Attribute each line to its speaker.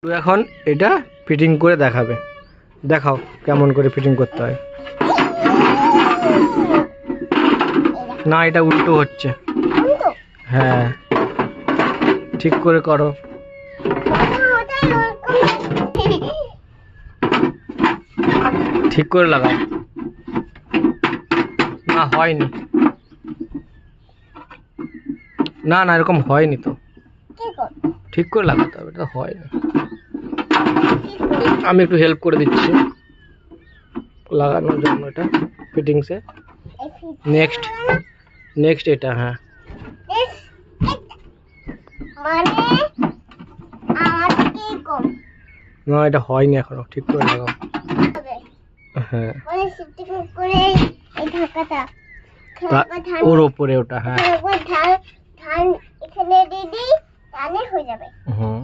Speaker 1: তুই এখন এটা ফিটিং করে দেখাবে। দেখাও কেমন করে ফিটিং করতে হয়। না, এটা উল্টো হচ্ছে। হ্যাঁ, ঠিক করে করো। ঠিক করে লাগাও। না, হয়নি। না না, এরকম হয়নি তো। ঠিক করে লাগাতে হবে, এটা হয়নি। আমি একটু হেল্প করে দিচ্ছি লাগানোর জন্য এটা ফিটিংসে। নেক্সট নেক্সট এটা। হ্যাঁ, না এটা হয়নি এখনো, ঠিক করে লাগাও। হ্যাঁ, ওর ওপরে ওটা। হ্যাঁ, হুম।